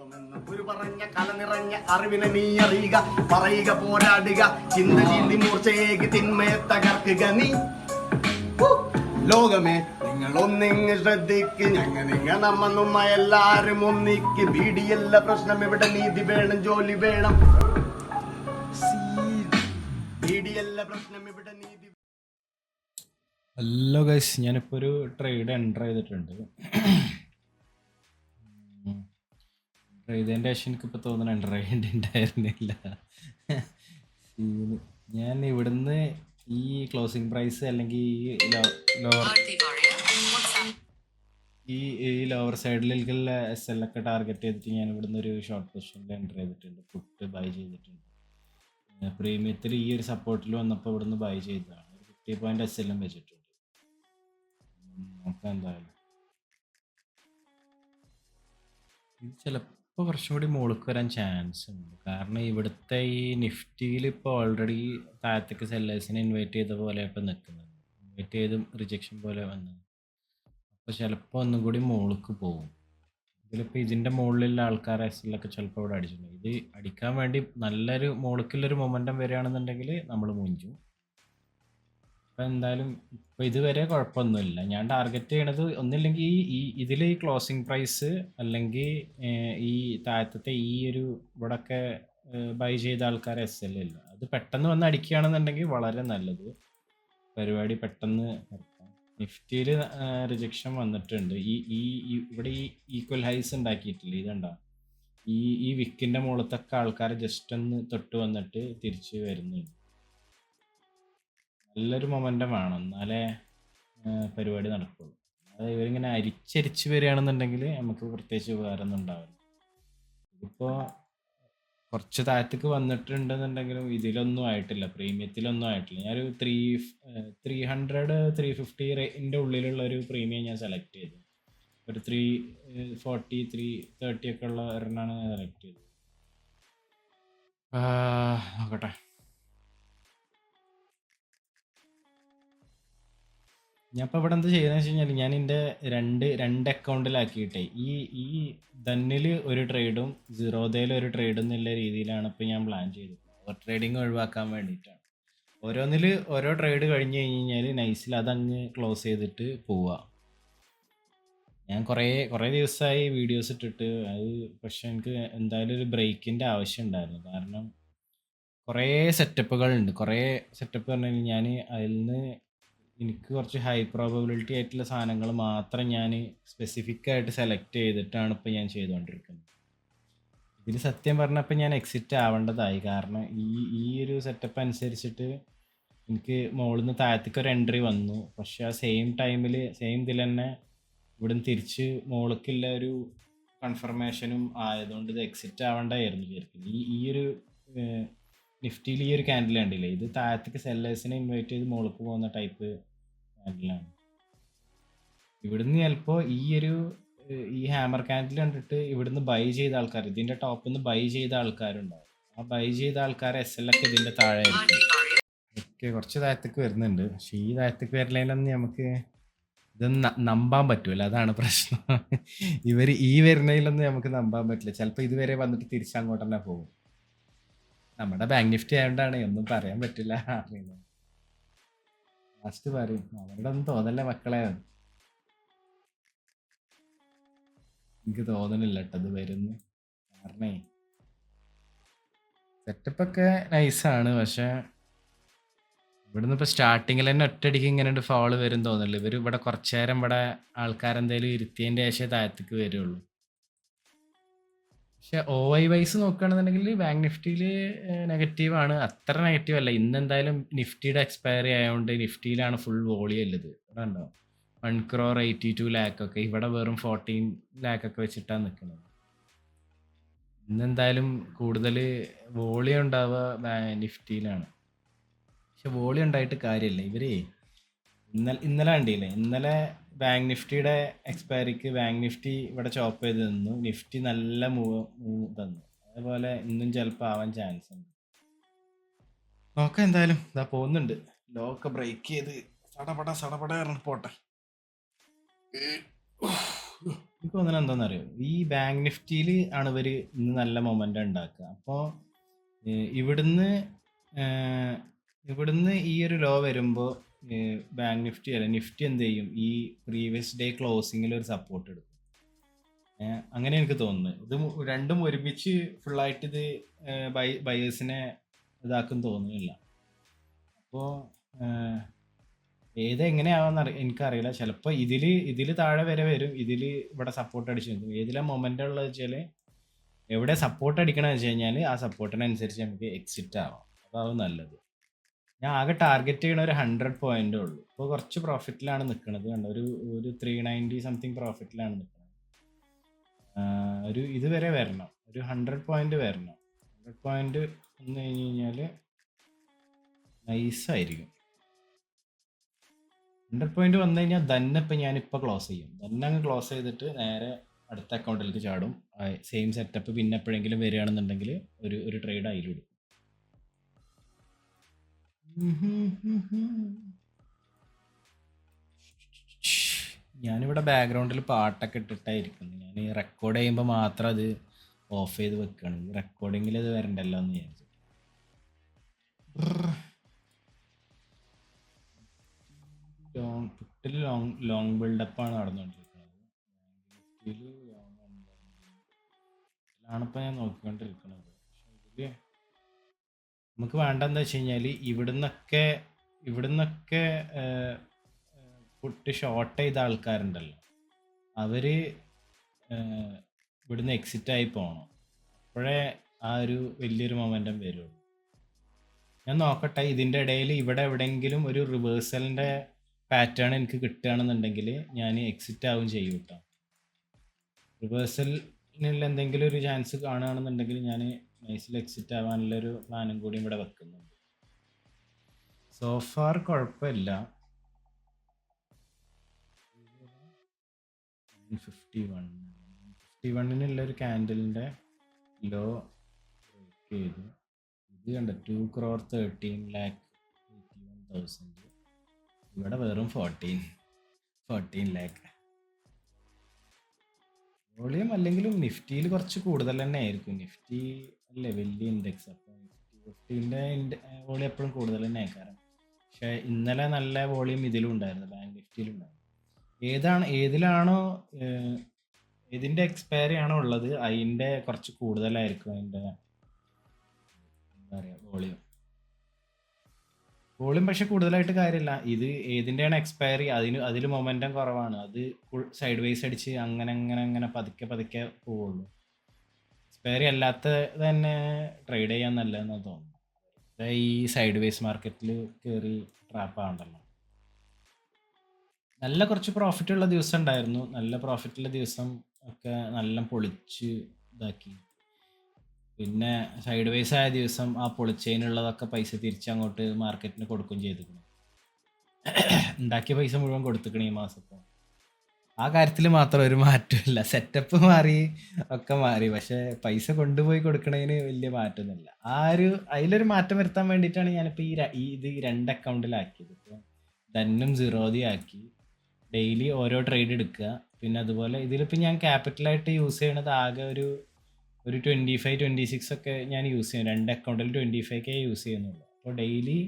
ലോകമെന്ന് ഒരു പറഞ്ഞ കല നിറഞ്ഞ അറിവിനെ നീ അറിയുക, പറയുക, പോരാടുക, ചിന്ത ചീന്തി മൂർച്ചയേക്ക് തിന്മയെ തകർക്കുക നീ. ലോകമേ നിങ്ങളൊന്നിങ്ങ് ശ്രദ്ധിക്ക്, നമ്മ എല്ലാരും ഒന്നിക്ക്. ബീഡിയല്ല പ്രശ്നം, ഇവിടെ നീതി വേണം, ജോലി വേണം. ബീഡിയല്ല പ്രശ്നം, ഇവിടെ നീതി. ഹലോ ഗൈസ്, ഞാനിപ്പോൾ ഒരു ട്രേഡ് എൻ്റർ ചെയ്തിട്ടുണ്ട്. എൻ്റർ ചെയ്തതിൻ്റെ ശേഷം എനിക്കിപ്പോൾ തോന്നുന്നു എൻ്റർ ചെയ്യേണ്ടിണ്ടായിരുന്നില്ല. ഞാൻ ഇവിടുന്ന് ഈ ക്ലോസിംഗ് പ്രൈസ് അല്ലെങ്കിൽ ഈ ലോവർ സൈഡിലേക്കുള്ള SL ഒക്കെ ടാർഗറ്റ് ചെയ്തിട്ട് ഞാൻ ഇവിടുന്ന് ഒരു ഷോർട്ട് പൊസിഷനിൽ എൻ്റർ ചെയ്തിട്ടുണ്ട്. പുട്ട് ബൈ ചെയ്തിട്ടുണ്ട്. പ്രീമിയത്തിൽ ഈ ഒരു സപ്പോർട്ടിൽ വന്നപ്പോൾ ഇവിടുന്ന് ബൈ ചെയ്തതാണ്. ഒരു 50 പോയിന്റ് SL വെച്ചിട്ടുണ്ട്. നോക്കാം എന്തായാലും. ഇത് ചിലപ്പോൾ കുറച്ചും കൂടി മുകളിലേക്ക് വരാൻ ചാൻസ് ഉണ്ട്. കാരണം ഇവിടുത്തെ ഈ നിഫ്റ്റിയിൽ ഇപ്പോൾ ഓൾറെഡി താഴത്തേക്ക് സെല്ലേഴ്സിനെ ഇൻവൈറ്റ് ചെയ്ത പോലെ ഇപ്പം നിൽക്കുന്നത്. ഇൻവൈറ്റ് ചെയ്തും റിജക്ഷൻ പോലെ വന്നത്. അപ്പോൾ ചിലപ്പോൾ ഒന്നും കൂടി മുകളിലേക്ക് പോകും. ഇതിലിപ്പോൾ ഇതിൻ്റെ മുകളിലുള്ള ആൾക്കാർ SLൊക്കെ ചിലപ്പോൾ ഇവിടെ അടിച്ചിട്ടുണ്ട്. ഇത് അടിക്കാൻ വേണ്ടി നല്ലൊരു മുകളിലേക്കുള്ളൊരു മൊമെൻറ്റം വരികയാണെന്നുണ്ടെങ്കിൽ നമ്മൾ മുഞ്ചും. അപ്പോൾ എന്തായാലും ഇപ്പോൾ ഇതുവരെ കുഴപ്പമൊന്നുമില്ല. ഞാൻ ടാർഗറ്റ് ചെയ്യണത് ഒന്നില്ലെങ്കിൽ ഇതിൽ ഈ ക്ലോസിംഗ് പ്രൈസ് അല്ലെങ്കിൽ ഈ താഴത്തെ ഈ ഒരു ഇവിടെയൊക്കെ ബൈ ചെയ്ത ആൾക്കാർ SL ഇല്ല, അത് പെട്ടെന്ന് വന്ന് അടിക്കുകയാണെന്നുണ്ടെങ്കിൽ വളരെ നല്ലത്. പരിപാടി പെട്ടെന്ന് നിർത്താം. നിഫ്റ്റിയിൽ റിജക്ഷൻ വന്നിട്ടുണ്ട്. ഇവിടെ ഈ ഈക്വൽ ഹൈസ് ഉണ്ടാക്കിയിട്ടില്ല, ഇതുണ്ടോ? ഈ വിക്കിൻ്റെ മുകളിലത്തൊക്കെ ആൾക്കാർ ജസ്റ്റ് ഒന്ന് തൊട്ട് വന്നിട്ട് തിരിച്ച് വരുന്നുണ്ട്. നല്ലൊരു മൊമെൻറ്റം വേണം, എന്നാലേ പരിപാടി നടക്കുള്ളൂ. അതായത് ഇവരിങ്ങനെ അരിച്ചരിച്ച് വരികയാണെന്നുണ്ടെങ്കിൽ നമുക്ക് പ്രത്യേകിച്ച് ഉപകാരമൊന്നും ഉണ്ടാവില്ല. ഇതിപ്പോൾ കുറച്ച് താഴത്തേക്ക് വന്നിട്ടുണ്ടെന്നുണ്ടെങ്കിലും ഇതിലൊന്നും ആയിട്ടില്ല, പ്രീമിയത്തിലൊന്നും ആയിട്ടില്ല. ഞാനൊരു 300 350 ഉള്ളിലുള്ള ഒരു പ്രീമിയം ഞാൻ സെലക്ട് ചെയ്തു. ഒരു 340 330 ഒക്കെ ഉള്ള ഒരെണ്ണമാണ് ഞാൻ സെലക്ട് ചെയ്തത്. നോക്കട്ടെ. ഞാൻ ഇപ്പോൾ ഇവിടെ എന്താ ചെയ്യുന്നത് വെച്ച് കഴിഞ്ഞാൽ, ഞാൻ എൻ്റെ രണ്ട് അക്കൗണ്ടിലാക്കിയിട്ടേ ഈ ധന്നിൽ ഒരു ട്രേഡും സീറോദയിൽ ഒരു ട്രേഡും എന്നുള്ള രീതിയിലാണ് ഇപ്പോൾ ഞാൻ പ്ലാൻ ചെയ്തത്. ഓവർ ട്രേഡിങ് ഒഴിവാക്കാൻ വേണ്ടിയിട്ടാണ്. ഓരോന്നിൽ ഓരോ ട്രേഡ് കഴിഞ്ഞ് കഴിഞ്ഞാൽ നൈസിൽ അതങ്ങ് ക്ലോസ് ചെയ്തിട്ട് പോവുക. ഞാൻ കുറേ ദിവസമായി വീഡിയോസ് ഇട്ടിട്ട് അത്, പക്ഷെ എനിക്ക് എന്തായാലും ഒരു ബ്രേക്കിൻ്റെ ആവശ്യം ഉണ്ടായിരുന്നു. കാരണം കുറേ സെറ്റപ്പുകളുണ്ട്. കുറേ സെറ്റപ്പ് പറഞ്ഞു കഴിഞ്ഞാൽ ഞാൻ അതിൽ നിന്ന് എനിക്ക് കുറച്ച് ഹൈ പ്രോബബിലിറ്റി ആയിട്ടുള്ള സാധനങ്ങൾ മാത്രം ഞാൻ സ്പെസിഫിക് ആയിട്ട് സെലക്ട് ചെയ്തിട്ടാണ് ഇപ്പോൾ ഞാൻ ചെയ്തുകൊണ്ടിരിക്കുന്നത്. ഇതിൽ സത്യം പറഞ്ഞപ്പോൾ ഞാൻ എക്സിറ്റ് ആവേണ്ടതായി. കാരണം ഈ ഒരു സെറ്റപ്പ് അനുസരിച്ചിട്ട് എനിക്ക് മുകളിൽ നിന്ന് താഴത്തേക്ക് ഒരു എൻട്രി വന്നു. പക്ഷെ ആ സെയിം ടൈമിൽ ഇതിൽ തന്നെ ഇവിടുന്ന് തിരിച്ച് മുകളിലേക്കുള്ള ഒരു കൺഫർമേഷനും ആയതുകൊണ്ട് ഇത് എക്സിറ്റ് ആവേണ്ടതായിരുന്നു ശരിക്കും. ഈ ഒരു നിഫ്റ്റിയിൽ ഈ ഒരു ക്യാൻഡിൽ കണ്ടില്ലേ, ഇത് താഴത്തേക്ക് സെല്ലേഴ്സിനെ ഇൻവൈറ്റ് ചെയ്ത് മുകളിലേക്ക് പോകുന്ന ടൈപ്പ് ക്യാൻഡിലാണ്. ഇവിടുന്ന് ചിലപ്പോൾ ഈ ഹാമർ ക്യാൻഡിൽ കണ്ടിട്ട് ഇവിടുന്ന് ബൈ ചെയ്ത ആൾക്കാർ, ഇതിൻ്റെ ടോപ്പിൽ നിന്ന് ബൈ ചെയ്ത ആൾക്കാരുണ്ടാവും. ആ ബൈ ചെയ്ത ആൾക്കാർ SL ഒക്കെ ഇതിൻ്റെ താഴെ ആയിരിക്കും. ഓക്കെ, കുറച്ച് താഴത്തേക്ക് വരുന്നുണ്ട്. പക്ഷേ ഈ താഴത്തേക്ക് വരലൊന്നും നമുക്ക് ഇതൊന്നും നമ്പാൻ പറ്റൂല, അതാണ് പ്രശ്നം. ഇവർ ഈ വരുന്നതിലൊന്നും നമുക്ക് നമ്പാൻ പറ്റില്ല. ചിലപ്പോൾ ഇതുവരെ വന്നിട്ട് തിരിച്ചങ്ങോട്ട് തന്നെ പോകും. നമ്മുടെ ബാങ്ക് നിഫ്റ്റി ആയതുകൊണ്ടാണ്, ഒന്നും പറയാൻ പറ്റില്ല. ലാസ്റ്റ് പറയും, അവരുടെ ഒന്നും തോന്നല്ല മക്കളെ. എനിക്ക് തോന്നണില്ല കേട്ടോ അത് വരുന്നു. കാരണേ സെറ്റപ്പൊക്കെ നൈസാണ്, പക്ഷെ ഇവിടുന്ന് ഇപ്പോൾ സ്റ്റാർട്ടിങ്ങിൽ തന്നെ ഒറ്റയടിക്ക് ഇങ്ങനെ ഫോള് വരും തോന്നില്ല. ഇവർ ഇവിടെ കുറച്ച് നേരം ഇവിടെ ആൾക്കാരെന്തെങ്കിലും ഇരുത്തിയതിൻ്റെ ശേഷം താഴത്തേക്ക് വരുള്ളൂ. പക്ഷെ OI വൈസ് നോക്കുകയാണെന്നുണ്ടെങ്കിൽ ബാങ്ക് നിഫ്റ്റിയിൽ നെഗറ്റീവാണ്, അത്ര നെഗറ്റീവ് അല്ല. ഇന്ന് എന്തായാലും നിഫ്റ്റിയുടെ എക്സ്പയറി ആയതുകൊണ്ട് നിഫ്റ്റിയിലാണ് ഫുൾ വോളിയം ഉള്ളത്. ഇവിടെ ഉണ്ടോ 1,82 lakh ഒക്കെ, ഇവിടെ വെറും 14 lakh ഒക്കെ വെച്ചിട്ടാണ് നിൽക്കുന്നത്. ഇന്നെന്തായാലും കൂടുതൽ വോളിയം ഉണ്ടാവുക നിഫ്റ്റിയിലാണ്. പക്ഷെ വോളിയം ഉണ്ടായിട്ട് കാര്യമില്ല. ഇവരേ ഇന്നലെ കണ്ടില്ലേ, ഇന്നലെ ബാങ്ക് നിഫ്റ്റിയുടെ എക്സ്പയറിക്ക് ബാങ്ക് നിഫ്റ്റി ഇവിടെ ചോപ്പ് ചെയ്ത് തന്നു, നിഫ്റ്റി നല്ല മൂവ് തന്നു. അതേപോലെ ഇന്നും ചിലപ്പോൾ ആവാൻ ചാൻസ് ഉണ്ട്. നോക്കാം എന്തായാലും. ഇതാ പോകുന്നുണ്ട്, ലോ ഒക്കെ ബ്രേക്ക് ചെയ്ത് സടപട പോട്ടെ. എനിക്ക് തോന്നുന്നത് എന്താണെന്നറിയോ, ഈ ബാങ്ക് നിഫ്റ്റിയിൽ ആണ് ഇവർ ഇന്ന് നല്ല മൊമെൻ്റ് ഉണ്ടാക്കുക. അപ്പോൾ ഇവിടുന്ന് ഏഹ്, ഇവിടുന്ന് ഈ ഒരു ലോ വരുമ്പോൾ ബാങ്ക് നിഫ്റ്റി അല്ല നിഫ്റ്റി എന്ത് ചെയ്യും, ഈ പ്രീവിയസ് ഡേ ക്ലോസിങ്ങിൽ ഒരു സപ്പോർട്ട് എടുക്കും. അങ്ങനെ എനിക്ക് തോന്നുന്നത്. ഇത് രണ്ടും ഒരുമിച്ച് ഫുള്ളായിട്ട് ഇത് ബയേഴ്സിനെ ഇതാക്കും തോന്നുന്നില്ല. അപ്പോൾ ഏത് എങ്ങനെയാവാന്ന് എനിക്കറിയില്ല. ചിലപ്പോൾ ഇതിൽ താഴെ വരെ വരും, ഇവിടെ സപ്പോർട്ട് അടിച്ച് നിൽക്കും. ഏതിലാണ് മൊമെൻ്റ് ഉള്ളത് വെച്ചാൽ, എവിടെ സപ്പോർട്ട് അടിക്കണമെന്ന് വെച്ച് കഴിഞ്ഞാൽ ആ സപ്പോർട്ടിനനുസരിച്ച് നമുക്ക് എക്സിറ്റ് ആവാം. അതാവും നല്ലത്. ഞാൻ ആകെ ടാർഗറ്റ് ചെയ്യണ ഒരു 100 പോയിന്റേ ഉള്ളൂ. ഇപ്പോൾ കുറച്ച് പ്രോഫിറ്റിലാണ് നിൽക്കുന്നത്. കണ്ടോ, ഒരു 390 സംതിങ് പ്രോഫിറ്റിലാണ് നിൽക്കുന്നത്. ഒരു ഇതുവരെ വരണം, ഒരു 100 പോയിന്റ് വരണം. 100 പോയിന്റ് വന്നു കഴിഞ്ഞ് കഴിഞ്ഞാൽ നൈസായിരിക്കും. 100 പോയിന്റ് വന്നു കഴിഞ്ഞാൽ തന്നെ ഇപ്പം ഞാനിപ്പോൾ ക്ലോസ് ചെയ്യും. തന്നെ അങ്ങ് ക്ലോസ് ചെയ്തിട്ട് നേരെ അടുത്ത അക്കൗണ്ടിലേക്ക് ചാടും. സെയിം സെറ്റപ്പ് പിന്നെ എപ്പോഴെങ്കിലും വരികയാണെന്നുണ്ടെങ്കിൽ ഒരു ട്രേഡ് അതിലിടും. ഞാനിവിടെ ബാക്ക്ഗ്രൗണ്ടിൽ പാട്ടൊക്കെ ഇട്ടിട്ടായിരിക്കുന്നു. ഞാൻ ഈ റെക്കോർഡ് ചെയ്യുമ്പോൾ മാത്രം അത് ഓഫ് ചെയ്ത് വെക്കുകയാണ്. ഈ റെക്കോർഡിങ്ങിൽ അത് വരണ്ടല്ലോ എന്ന് വിചാരിച്ചു. പുട്ടിൽ ലോങ് ബിൽഡപ്പാണ് നടന്നുകൊണ്ടിരിക്കുന്നത്. ഇതിലാണിപ്പോൾ ഞാൻ നോക്കിക്കൊണ്ടിരിക്കുന്നത്. പക്ഷെ ഇതിൽ നമുക്ക് വേണ്ടെന്ന് വെച്ച് കഴിഞ്ഞാൽ ഇവിടുന്നൊക്കെ പുട്ട് ഷോർട്ട് ചെയ്ത ആൾക്കാരുണ്ടല്ലോ, അവർ ഇവിടുന്ന് എക്സിറ്റ് ആയി പോകണം. അപ്പോഴേ ആ ഒരു വലിയൊരു മൊമെൻറ്റം വരുള്ളൂ. ഞാൻ നോക്കട്ടെ, ഇതിൻ്റെ ഇടയിൽ ഇവിടെ എവിടെയെങ്കിലും ഒരു റിവേഴ്സലിൻ്റെ പാറ്റേൺ എനിക്ക് കിട്ടുകയാണെന്നുണ്ടെങ്കിൽ ഞാൻ എക്സിറ്റ് ആവും ചെയ്യും കേട്ടോ. റിവേഴ്സലിനുള്ള എന്തെങ്കിലും ഒരു ചാൻസ് കാണുകയാണെന്നുണ്ടെങ്കിൽ ഞാൻ നൈസിൽ എക്സിറ്റ് ആവാനുള്ളൊരു പ്ലാനും കൂടി ഇവിടെ വെക്കുന്നുണ്ട്. സോഫാർ കുഴപ്പമില്ല. 51 ഒരു ക്യാൻഡലിൻ്റെ ലോ ബ്രേക്ക് ചെയ്തു. ഇത് കണ്ട 2,13,81,000. ഇവിടെ വെറും 14 ലാക്ക്. വോളിയം അല്ലെങ്കിലും നിഫ്റ്റിയിൽ കുറച്ച് കൂടുതൽ തന്നെ ആയിരിക്കും. നിഫ്റ്റി അല്ലേ വലിയ ഇൻഡെക്സ്, അപ്പോൾ നിഫ്റ്റീൻ്റെ വോളിയം എപ്പോഴും കൂടുതൽ തന്നെ ആയിരിക്കും. പക്ഷേ ഇന്നലെ നല്ല വോളിയം ഇതിലും ഉണ്ടായിരുന്നു, ബാങ്ക് നിഫ്റ്റിയിലുണ്ടായിരുന്നു. ഏതിലാണോ ഏതിൻ്റെ എക്സ്പയറി ആണോ ഉള്ളത് അതിൻ്റെ കുറച്ച് കൂടുതലായിരിക്കും അതിൻ്റെ എന്താ പറയുക വോളിയം. പക്ഷെ കൂടുതലായിട്ട് കാര്യമില്ല. ഇത് ഏതിൻ്റെയാണ് എക്സ്പയറി അതിൽ മൊമെൻറ്റം കുറവാണ്. അത് സൈഡ് വൈസ് അടിച്ച് അങ്ങനെ പതുക്കെ പോവുള്ളൂ. എക്സ്പയറി അല്ലാത്ത തന്നെ ട്രേഡ് ചെയ്യാൻ നല്ലതെന്നാണ് തോന്നുന്നു. ഈ സൈഡ് വൈസ് മാർക്കറ്റിൽ കയറി ട്രാപ്പ് ആവണ്ടല്ലോ. നല്ല കുറച്ച് പ്രോഫിറ്റ് ഉള്ള ദിവസം ഉണ്ടായിരുന്നു. നല്ല പ്രോഫിറ്റുള്ള ദിവസം ഒക്കെ നല്ല പൊളിച്ച് ഇതാക്കി. പിന്നെ സൈഡ് വൈസ് ആയ ദിവസം ആ പൊളിച്ചതിനുള്ളതൊക്കെ പൈസ തിരിച്ചങ്ങോട്ട് മാർക്കറ്റിന് കൊടുക്കുകയും ചെയ്തിരുന്നു. ഉണ്ടാക്കിയ പൈസ മുഴുവൻ കൊടുത്തിക്കണ ഈ മാസപ്പോൾ. ആ കാര്യത്തിൽ മാത്രം ഒരു മാറ്റമില്ല. സെറ്റപ്പ് മാറി, ഒക്കെ മാറി, പക്ഷെ പൈസ കൊണ്ടുപോയി കൊടുക്കണതിന് വലിയ മാറ്റമൊന്നുമില്ല. അതിലൊരു മാറ്റം വരുത്താൻ വേണ്ടിയിട്ടാണ് ഞാനിപ്പോൾ ഇത് 2 അക്കൗണ്ടിലാക്കിയത്. ഇപ്പോൾ ധനും സിറോദി ആക്കി. ഡെയിലി ഓരോ ട്രേഡ് എടുക്കുക. പിന്നെ അതുപോലെ ഇതിലിപ്പോൾ ഞാൻ ക്യാപിറ്റലായിട്ട് യൂസ് ചെയ്യണത് ആകെ ഒരു 25-26 ഒക്കെ ഞാൻ യൂസ് ചെയ്യും. 2 അക്കൗണ്ടിൽ 25K യൂസ് ചെയ്യുന്നുള്ളൂ. അപ്പോൾ ഡെയിലി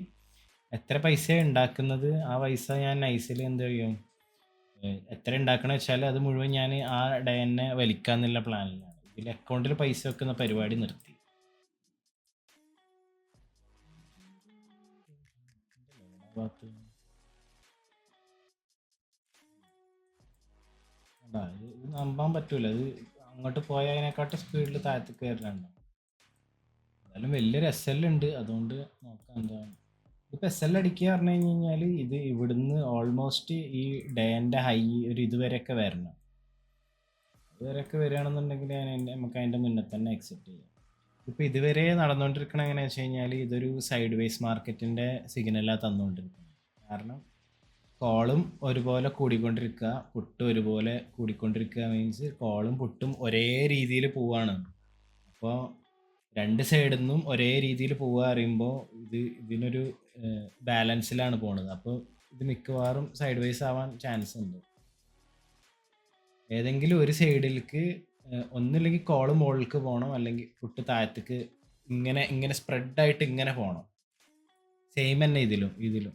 എത്ര പൈസ ഉണ്ടാക്കുന്നത് ആ പൈസ ഞാൻ നൈസിൽ എന്ത് ചെയ്യും, എത്ര ഉണ്ടാക്കണമെന്ന് വെച്ചാൽ അത് മുഴുവൻ ഞാൻ ആ ഡേ തന്നെ വലിക്കാന്നുള്ള പ്ലാനിലാണ്. ഇതിൽ അക്കൗണ്ടിൽ പൈസ വെക്കുന്ന പരിപാടി നിർത്തി. ഇത് നമ്പാൻ പറ്റൂല. ഇത് അങ്ങോട്ട് പോയതിനെക്കാട്ടും സ്പീഡിൽ താഴത്ത് കയറാനുണ്ട്. എന്തായാലും വലിയൊരു SL ഉണ്ട്, അതുകൊണ്ട് നോക്കാം എന്താണ്. ഇതിപ്പോൾ SL അടിക്കുക പറഞ്ഞു കഴിഞ്ഞാൽ ഇത് ഇവിടുന്ന് ഓൾമോസ്റ്റ് ഈ ഡേൻ്റെ ഹൈ ഒരു ഇതുവരെയൊക്കെ വരണം. ഇതുവരെയൊക്കെ വരികയാണെന്നുണ്ടെങ്കിൽ നമുക്ക് അതിൻ്റെ മുന്നേ തന്നെ എക്സിറ്റ് ചെയ്യാം. ഇപ്പോൾ ഇതുവരെ നടന്നുകൊണ്ടിരിക്കണം എങ്ങനെയാണെന്ന് വെച്ച് കഴിഞ്ഞാൽ ഇതൊരു സൈഡ് വേസ് മാർക്കറ്റിൻ്റെ സിഗ്നലാണ് തന്നുകൊണ്ടിരിക്കുന്നത്. കാരണം കോളും ഒരുപോലെ കൂടിക്കൊണ്ടിരിക്കുക, പുട്ടും ഒരുപോലെ കൂടിക്കൊണ്ടിരിക്കുക. മീൻസ് കോളും പുട്ടും ഒരേ രീതിയിൽ പോവാണ്. അപ്പോൾ 2 സൈഡിൽ നിന്നും ഒരേ രീതിയിൽ പോവുക അറിയുമ്പോൾ ഇതിനൊരു ബാലൻസിലാണ് പോണത്. അപ്പോൾ ഇത് മിക്കവാറും സൈഡ് വൈസ് ആവാൻ ചാൻസ് ഉണ്ട്. ഏതെങ്കിലും ഒരു സൈഡിലേക്ക് ഒന്നില്ലെങ്കിൽ കോള് മുകളിലേക്ക് പോകണം, അല്ലെങ്കിൽ പുട്ട് താഴത്തേക്ക് ഇങ്ങനെ ഇങ്ങനെ സ്പ്രെഡായിട്ട് ഇങ്ങനെ പോകണം. സെയിം തന്നെ ഇതിലും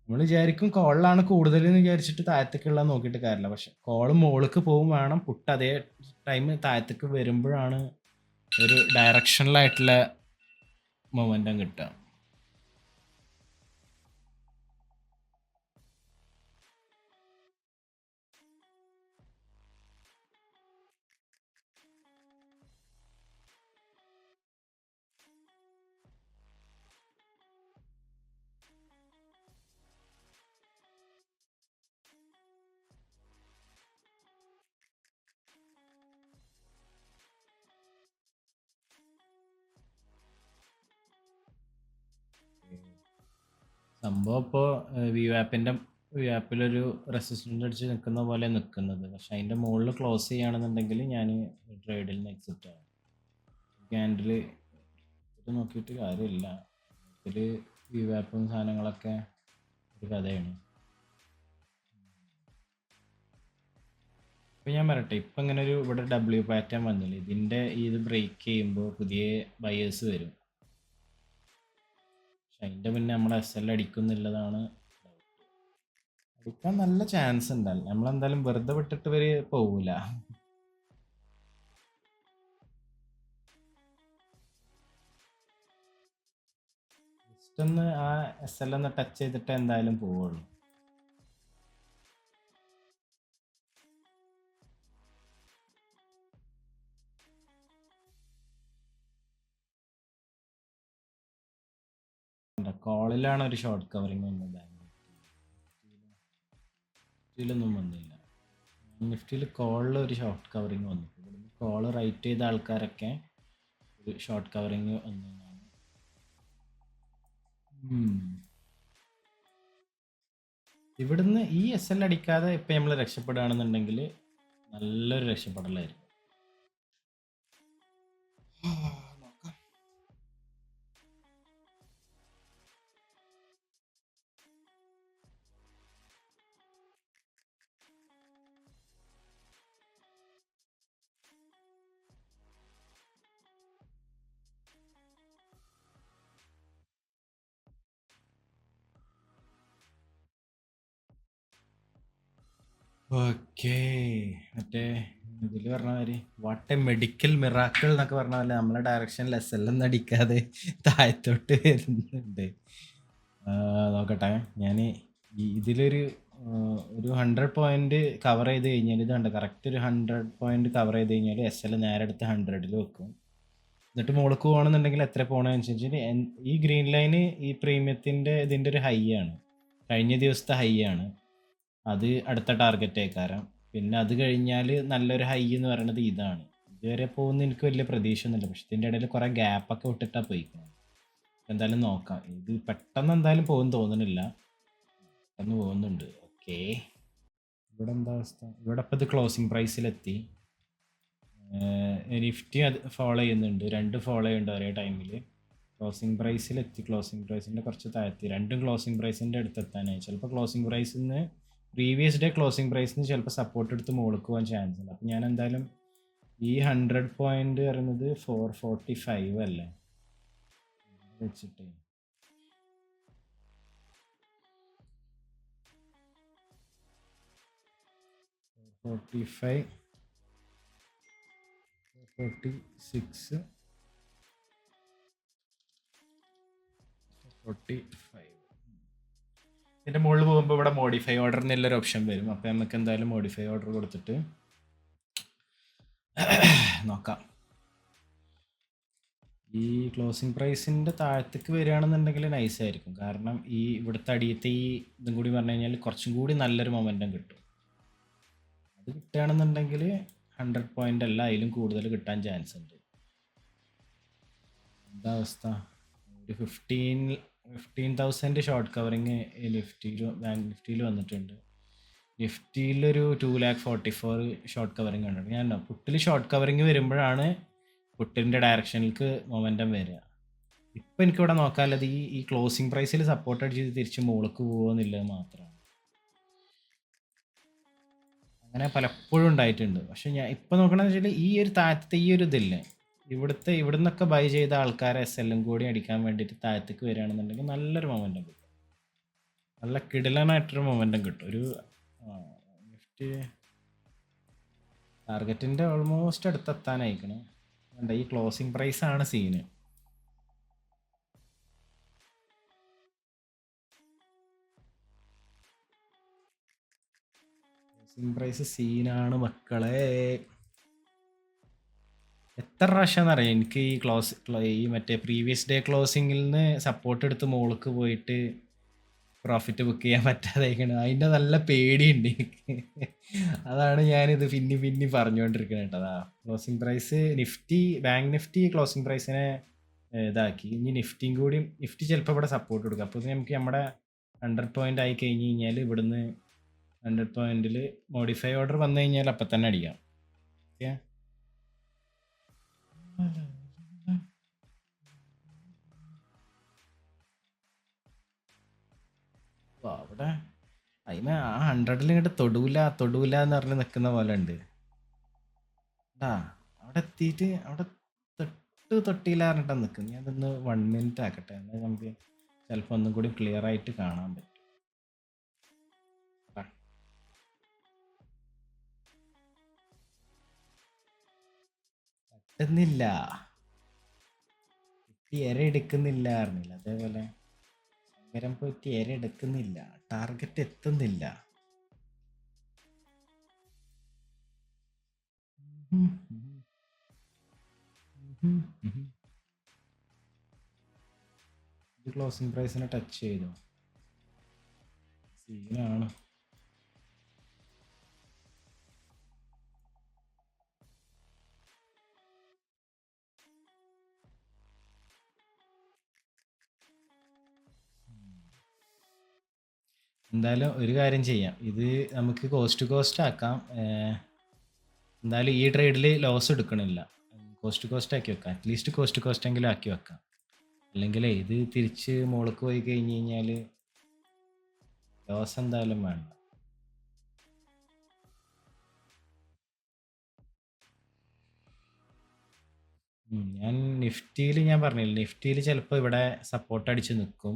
നമ്മൾ വിചാരിക്കും കോളിലാണ് കൂടുതൽ എന്ന് വിചാരിച്ചിട്ട് താഴത്തേക്കുള്ള നോക്കിയിട്ട് കാര്യമില്ല. പക്ഷെ കോള് മുകളിലേക്ക് പോകും വേണം, പുട്ട് അതേ ടൈം താഴത്തേക്ക് വരുമ്പോഴാണ് ഒരു ഡയറക്ഷണലായിട്ടുള്ള മൊമെൻറ്റം കിട്ടുക. സംഭവം ഇപ്പോൾ വി ആപ്പിലൊരു റെസിസ്റ്റൻ്റ് അടിച്ച് നിൽക്കുന്ന പോലെ നിൽക്കുന്നത്. പക്ഷെ അതിൻ്റെ മുകളിൽ ക്ലോസ് ചെയ്യുകയാണെന്നുണ്ടെങ്കിൽ ഞാൻ ട്രേഡിൽ നിന്ന് എക്സിറ്റ് ആവും. ക്യാൻഡിൽ ഇത് നോക്കിയിട്ട് കാര്യമില്ല. ഇതിൽ വി ആപ്പും സാധനങ്ങളൊക്കെ ഒരു കഥയാണ്. ഇപ്പം ഞാൻ പറയട്ടെ, ഇപ്പം ഇങ്ങനെ ഒരു ഇവിടെ ഡബ്ല്യു പാറ്റേൺ വന്നില്ല, ഇതിൻ്റെ ഇത് ബ്രേക്ക് ചെയ്യുമ്പോൾ പുതിയ ബയേഴ്സ് വരും. പക്ഷെ അതിൻ്റെ മുന്നേ നമ്മൾ SL അടിക്കുന്നില്ലതാണ്. അടിക്കാൻ നല്ല ചാൻസ് ഉണ്ടല്ലോ, നമ്മളെന്തായാലും വെറുതെ വിട്ടിട്ട് ഇവര് പോവില്ല. ജസ്റ്റ് ഒന്ന് ആ SL ഒന്ന് ടച്ച് ചെയ്തിട്ട് എന്തായാലും പോവുള്ളൂ. കോളിലാണ് ഒരു ഷോർട്ട് കവറിങ് വന്നത്. ബാങ്ക് നിഫ്റ്റിയിലൊന്നും വന്നില്ല. നിഫ്റ്റിയിൽ കോളിൽ ഒരു ഷോർട്ട് കവറിങ് വന്നു. ഇവിടുന്ന് കോള് റൈറ്റ് ചെയ്ത ആൾക്കാരൊക്കെ ഒരു ഷോർട്ട് കവറിങ് വന്നതാണ്. ഇവിടുന്ന് ഈ SL അടിക്കാതെ ഇപ്പം നമ്മൾ രക്ഷപ്പെടുകയാണെന്നുണ്ടെങ്കിൽ നല്ലൊരു രക്ഷപ്പെടലായിരിക്കും. ഓക്കേ, മറ്റേ ഇതിൽ പറഞ്ഞ മാതിരി വാട്ട് എ മെഡിക്കൽ മിറാക്കിൾ എന്നൊക്കെ പറഞ്ഞ പോലെ നമ്മളെ ഡയറക്ഷനിൽ SL ഒന്നും അടിക്കാതെ താഴത്തോട്ട് വരുന്നുണ്ട്. നോക്കട്ടെ, ഞാൻ ഇതിലൊരു 100 പോയിന്റ് കവർ ചെയ്ത് കഴിഞ്ഞാൽ, ഇത് കണ്ട കറക്റ്റ് ഒരു 100 പോയിന്റ് കവർ ചെയ്ത് കഴിഞ്ഞാൽ SL നേരെ എടുത്ത് 100ൽ വെക്കും. എന്നിട്ട് മുകളിലേക്ക് പോകണമെന്നുണ്ടെങ്കിൽ എത്ര പോകണമെന്നനുസരിച്ച് ഈ ഗ്രീൻ ലൈന് ഈ പ്രീമിയത്തിൻ്റെ ഇതിൻ്റെ ഒരു ഹൈ ആണ്, കഴിഞ്ഞ ദിവസത്തെ ഹൈ ആണ്. അത് അടുത്ത ടാർഗറ്റ് ആയിക്കാരം. പിന്നെ അത് കഴിഞ്ഞാൽ നല്ലൊരു ഹൈ എന്ന് പറയുന്നത് ഇതാണ്. ഇതുവരെ പോകുന്ന എനിക്ക് വലിയ പ്രതീക്ഷ ഒന്നുമില്ല, പക്ഷെ ഇതിൻ്റെ ഇടയിൽ കുറേ ഗ്യാപ്പൊക്കെ വിട്ടിട്ടാണ് പോയിക്കുന്നത്. എന്തായാലും നോക്കാം, ഇത് പെട്ടെന്ന് എന്തായാലും പോകും തോന്നുന്നില്ല, പെട്ടെന്ന് പോകുന്നുണ്ട്. ഓക്കെ, ഇവിടെ എന്താ അവസ്ഥ? ഇവിടെ ഇപ്പോൾ ഇത് ക്ലോസിംഗ് പ്രൈസിലെത്തി. നിഫ്റ്റി അത് ഫോളോ ചെയ്യുന്നുണ്ട്, രണ്ട് ഫോളോ ചെയ്യുന്നുണ്ട് ഒരേ ടൈമിൽ. ക്ലോസിംഗ് പ്രൈസിലെത്തി, ക്ലോസിംഗ് പ്രൈസിൻ്റെ കുറച്ച് താഴ്ത്തി, രണ്ടും ക്ലോസിംഗ് പ്രൈസിൻ്റെ അടുത്തെത്താനായി. ചിലപ്പോൾ ക്ലോസിംഗ് പ്രൈസിൽ നിന്ന് പ്രീവിയസ് ഡേ ക്ലോസിംഗ് പ്രൈസിൽ നിന്ന് ചിലപ്പോൾ സപ്പോർട്ട് എടുത്ത് മുകളിലേക്ക് പോകാൻ ചാൻസ് ഉണ്ട്. അപ്പം ഞാൻ എന്തായാലും ഈ 100 പോയിന്റ് പറയുന്നത് 445 അല്ലേ വെച്ചിട്ട് 445 46 45 ഇതിൻ്റെ മുകളിൽ പോകുമ്പോൾ ഇവിടെ മോഡിഫൈ ഓർഡർ എന്നുള്ളൊരു ഓപ്ഷൻ വരും. അപ്പോൾ നമുക്ക് എന്തായാലും മോഡിഫൈ ഓർഡർ കൊടുത്തിട്ട് നോക്കാം. ഈ ക്ലോസിംഗ് പ്രൈസിൻ്റെ താഴത്തേക്ക് വരികയാണെന്നുണ്ടെങ്കിൽ നൈസായിരിക്കും. കാരണം ഈ ഇവിടുത്തെ അടിയത്തെ ഈ ഇതും കൂടി പറഞ്ഞു കഴിഞ്ഞാൽ കുറച്ചും കൂടി നല്ലൊരു മൊമെൻറ്റം കിട്ടും. അത് കിട്ടുകയാണെന്നുണ്ടെങ്കിൽ 100 പോയിൻ്റ് അല്ല, അതിലും കൂടുതൽ കിട്ടാൻ ചാൻസ് ഉണ്ട്. എന്താ അവസ്ഥ? ഒരു 15,000 ഷോർട്ട് കവറിങ് ബാങ്ക് നിഫ്റ്റിയിൽ വന്നിട്ടുണ്ട്. നിഫ്റ്റിയിലൊരു 2,44,000 ഷോർട്ട് കവറിങ് ഉണ്ട്. ഞാൻ പുട്ടിൽ ഷോർട്ട് കവറിങ് വരുമ്പോഴാണ് പുട്ടിൻ്റെ ഡയറക്ഷനിലേക്ക് മൊമെൻറ്റം വരിക. ഇപ്പം എനിക്കിവിടെ നോക്കാനുള്ളത് ഈ ക്ലോസിംഗ് പ്രൈസിൽ സപ്പോർട്ട് അടിച്ച് തിരിച്ച് മുകളിലേക്ക് പോകുമെന്നുള്ളത് മാത്രമാണ്. അങ്ങനെ പലപ്പോഴും ഉണ്ടായിട്ടുണ്ട്. പക്ഷെ ഞാൻ ഇപ്പൊ നോക്കണെന്ന് വെച്ചാൽ ഈ ഒരു താഴത്തെ ഈ ഒരു ഇതില്ലേ, ഇവിടുന്നൊക്കെ ബൈ ചെയ്ത ആൾക്കാരെ എല്ലാം കൂടി അടിക്കാൻ വേണ്ടിയിട്ട് താഴത്തേക്ക് വരികയാണെന്നുണ്ടെങ്കിൽ നല്ലൊരു മൊമെന്റം കിട്ടും. നല്ല കിടിലനായിട്ടൊരു മൊമെന്റം കിട്ടും. ഒരു നിഫ്റ്റി ടാർഗറ്റിന്റെ ഓൾമോസ്റ്റ് അടുത്തെത്താനായിക്കണം. വേണ്ട, ഈ ക്ലോസിംഗ് പ്രൈസ് ആണ് സീന്. ക്ലോസിംഗ് പ്രൈസ് സീനാണ് മക്കളെ. എത്ര പ്രാവശ്യം അറിയാം എനിക്ക് ഈ മറ്റേ പ്രീവിയസ് ഡേ ക്ലോസിംഗിൽ നിന്ന് സപ്പോർട്ട് എടുത്ത് മോൾക്ക് പോയിട്ട് പ്രോഫിറ്റ് ബുക്ക് ചെയ്യാൻ പറ്റാതായിരിക്കണം. അതിൻ്റെ നല്ല പേടിയുണ്ട് എനിക്ക്. അതാണ് ഞാനിത് പിന്നെ പറഞ്ഞുകൊണ്ടിരിക്കുന്നത് കേട്ടോ. അതാ closing price bank Nifty closing പ്രൈസിനെ ഇതാക്കി. ഇനി നിഫ്റ്റി ചിലപ്പോൾ ഇവിടെ സപ്പോർട്ട് കൊടുക്കും. അപ്പോൾ നമുക്ക് നമ്മുടെ 100 പോയിന്റ് ആയി കഴിഞ്ഞ് കഴിഞ്ഞാൽ ഇവിടുന്ന് 100 പോയിന്റിൽ മോഡിഫൈ ഓർഡർ വന്നു കഴിഞ്ഞാൽ അപ്പം തന്നെ അടിക്കാം. ഓക്കെ, അവിടെ അതിന് ആ 100ൽ ഇങ്ങോട്ട് തൊടൂല എന്ന് പറഞ്ഞ് നിൽക്കുന്ന പോലെ ഉണ്ട്. അവിടെ എത്തിയിട്ട് അവിടെ തൊട്ടിയില്ല പറഞ്ഞിട്ടാണ് നിൽക്കുന്നത്. ഞാൻ അതൊന്ന് 1 മിനിറ്റ് ആക്കട്ടെ, എന്നാൽ നമുക്ക് ചിലപ്പോൾ ഒന്നും കൂടി ക്ലിയർ ആയിട്ട് കാണാൻ പറ്റും. പറ്റുന്നില്ല, ഇര എടുക്കുന്നില്ല അറിഞ്ഞില്ല. അതേപോലെ ശങ്കരം പോയിട്ട് ഇര എടുക്കുന്നില്ല, ടാർഗറ്റ് എത്തുന്നില്ല. ഇത് ക്ലോസിംഗ് പ്രൈസിനെ ടച്ച് ചെയ്തു, സീനാണ്. എന്തായാലും ഒരു കാര്യം ചെയ്യാം, ഇത് നമുക്ക് കോസ്റ്റ് ആക്കാം. എന്തായാലും ഈ ട്രേഡിൽ ലോസ് എടുക്കണില്ല, കോസ്റ്റ് ആക്കി വെക്കാം. അറ്റ്ലീസ്റ്റ് കോസ്റ്റ് എങ്കിലും ആക്കി വെക്കാം. അല്ലെങ്കിൽ ഇത് തിരിച്ച് മുകളിലേക്ക് പോയി കഴിഞ്ഞ് കഴിഞ്ഞാൽ ലോസ് എന്തായാലും വേണ്ട. ഞാൻ ഞാൻ പറഞ്ഞില്ല, നിഫ്റ്റിയിൽ ചിലപ്പോൾ ഇവിടെ സപ്പോർട്ട് അടിച്ച് നിൽക്കും.